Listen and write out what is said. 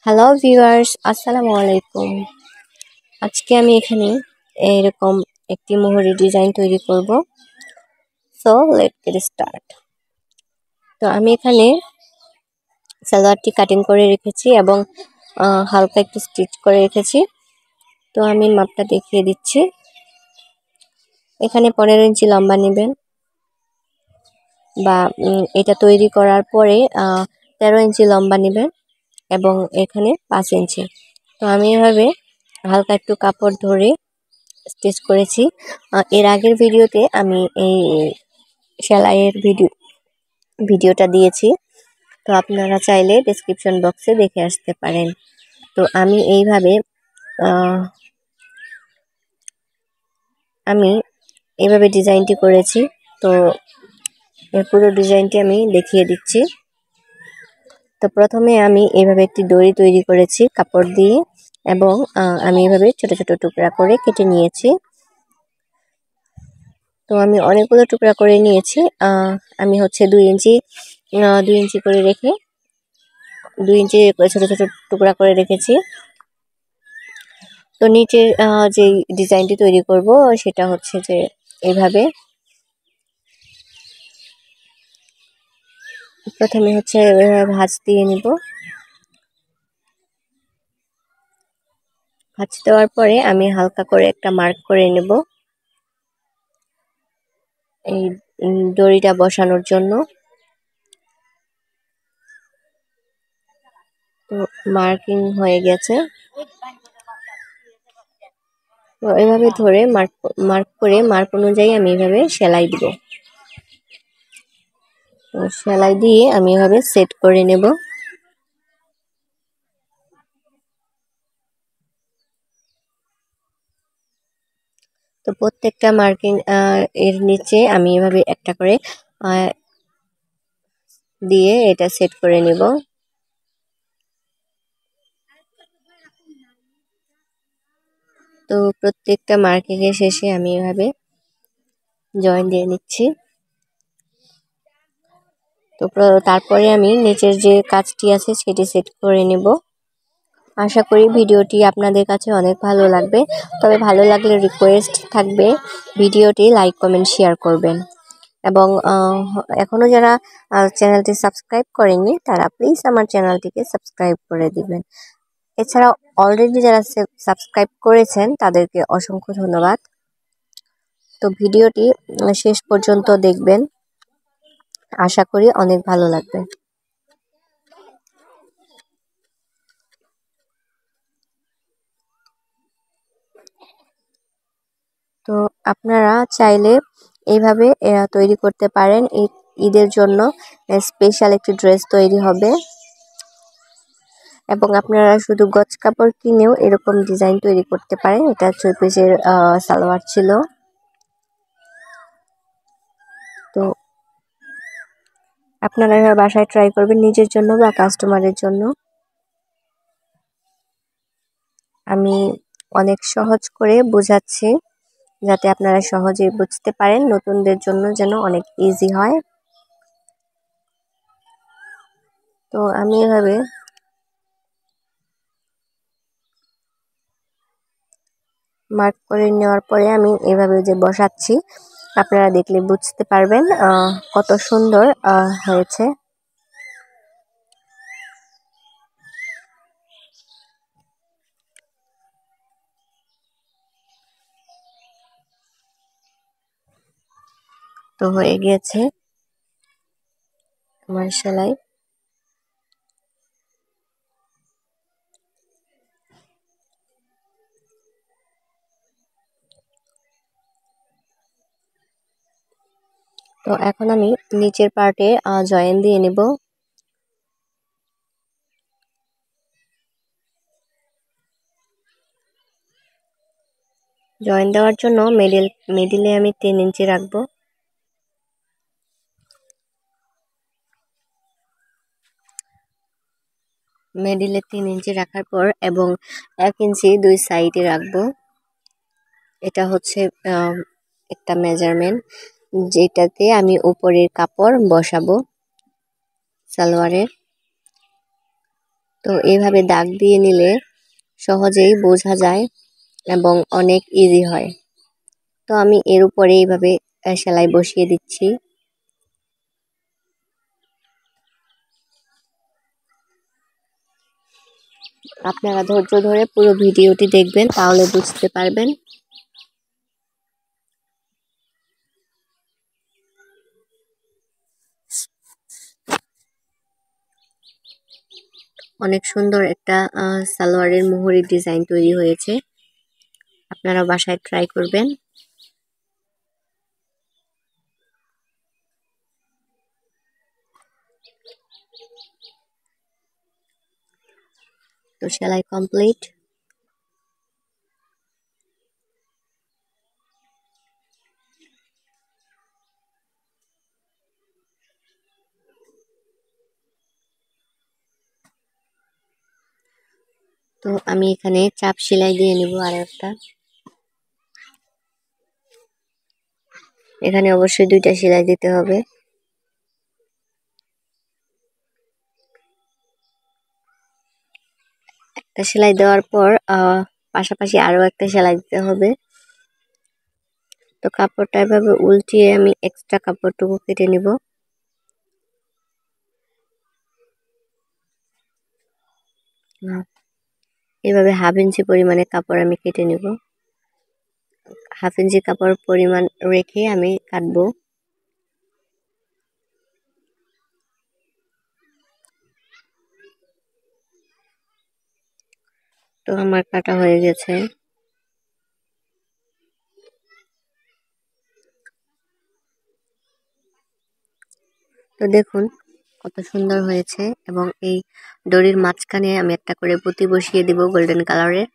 Hello viewers, আসসালামু আলাইকুম। আজকে আমি এখানে এরকম একটি মোহরি ডিজাইন তৈরি করব। So late get start. তো আমি এখানে সালোয়ারটি কাটিং করে রেখেছি এবং হালকা একটু স্টিচ করে রেখেছি। তো আমি মাপটা দেখিয়ে দিচ্ছি। এখানে 15 ইঞ্চি লম্বা নেবেন, বা এটা তৈরি করার পরে 13 ইঞ্চি লম্বা নেবেন এবং এখানে 5 ইঞ্চি। তো আমি এভাবে হালকা একটু কাপড় ধরে স্টিচ করেছি। এর আগের ভিডিওতে আমি এই সেলাইয়ের ভিডিওটা দিয়েছি, তো আপনারা চাইলে ডেসক্রিপশন বক্সে দেখে আসতে পারেন। তো আমি এইভাবে ডিজাইনটি করেছি। তো এর পুরো ডিজাইনটি আমি দেখিয়ে দিচ্ছি। তো প্রথমে আমি এইভাবে একটি দড়ি তৈরি করেছি কাপড় দিয়ে, এবং আমি এইভাবে ছোট ছোট টুকরা করে কেটে নিয়েছি। তো আমি অনেকগুলো টুকরা করে নিয়েছি। আমি হচ্ছে 2 ইঞ্চি করে রেখে 2 ইঞ্চি ছোট ছোট টুকরা করে রেখেছি। তো নিচের যে ডিজাইনটি তৈরি করব সেটা হচ্ছে যে এইভাবে প্রথমে হচ্ছে ভাঁজ দিয়ে নিব। ভাঁজ দেওয়ার পরে আমি হালকা করে একটা মার্ক করে নেব এই দড়িটা বসানোর জন্য। তো মার্কিং হয়ে গেছে। তো এইভাবে ধরে মার্ক অনুযায়ী আমি এইভাবে সেলাই দিব। তো সেলাই দিয়ে আমি এভাবে সেট করে নেব। তো প্রত্যেকটা মার্কিং এর নিচে আমি এভাবে একটা করে দিয়ে এটা সেট করে নেব। তো প্রত্যেকটা মার্কিং এর শেষে আমি এভাবে জয়েন দিয়ে নিচ্ছি। তো তারপরে আমি নিচের যে কাজটি আছে সেটি সেট করে নেব। আশা করি ভিডিওটি আপনাদের কাছে অনেক ভালো লাগবে। তবে ভালো লাগলে রিকোয়েস্ট থাকবে ভিডিওটি লাইক কমেন্ট শেয়ার করবেন, এবং এখনও যারা চ্যানেলটি সাবস্ক্রাইব করেননি তারা প্লিজ আমার চ্যানেলটিকে সাবস্ক্রাইব করে দিবেন। এছাড়া অলরেডি যারা সাবস্ক্রাইব করেছেন তাদেরকে অসংখ্য ধন্যবাদ। তো ভিডিওটি শেষ পর্যন্ত দেখবেন, আশা করি অনেক ভালো লাগবে। তো আপনারা চাইলে এইভাবে তৈরি করতে পারেন। ঈদের জন্য স্পেশাল একটি ড্রেস তৈরি হবে, এবং আপনারা শুধু গজ কাপড় কিনেও এরকম ডিজাইন তৈরি করতে পারেন। এটা 4 পিসের সালোয়ার ছিল। তো আপনারা এভাবে বাসায় ট্রাই করবেন নিজের জন্য বা কাস্টমারের জন্য। আমি অনেক সহজ করে বোঝাচ্ছি যাতে আপনারা সহজেই বুঝতে পারেন, নতুনদের জন্য যেন অনেক ইজি হয়। তো আমি এভাবে মার্ক করে নেওয়ার পরে আমি এভাবে যে বসাচ্ছি, আপনারা দেখলে বুঝতে পারবেন কত সুন্দর হয়েছে। তো হয়ে গিয়েছে আমার সেলাই। তো এখন আমি নিচের পার্টে জয়েন দিয়ে নেব। জয়েন দেওয়ার জন্য মিডিলে আমি 3 ইঞ্চি রাখবো। মিডিলে 3 ইঞ্চি রাখার পর এবং 1 ইঞ্চি 2 সাইডে রাখবো। এটা হচ্ছে একটা মেজারমেন্ট, যেটাতে আমি উপরের কাপড় বসাবো সালোয়ারের। তো এইভাবে দাগ দিয়ে নিলে সহজেই বোঝা যায় এবং অনেক ইজি হয়। তো আমি এর উপরে এইভাবে সেলাই বসিয়ে দিচ্ছি। আপনারা ধৈর্য ধরে পুরো ভিডিওটি দেখবেন, তাহলে বুঝতে পারবেন। অনেক সুন্দর একটা সালোয়ারের মোহরের ডিজাইন তৈরি হয়েছে। আপনারা বাসায় ট্রাই করবেন। তো সেলাই কমপ্লিট। তো আমি এখানে চাপ সেলাই দিয়ে নিব আর একটা। এখানে অবশ্যই 2টা সেলাই দিতে হবে। একটা সেলাই দেওয়ার পর পাশাপাশি আরো একটা সেলাই দিতে হবে। তো কাপড়টা এভাবে উল্টিয়ে আমি এক্সট্রা কাপড়টুকু কেটে নিব। এভাবে 1/2 ইঞ্চি পরিমাণে কাপড় আমি কেটে নিব। 1/2 ইঞ্চি কাপড় পরিমাণ রেখে আমি কাটবো। তো আমার কাটা হয়ে গেছে। তো দেখুন কত সুন্দর হয়েছে, এবং এই দড়ির মাঝখানে আমি একটা করে পুঁতি বসিয়ে দিব গোল্ডেন কালারের।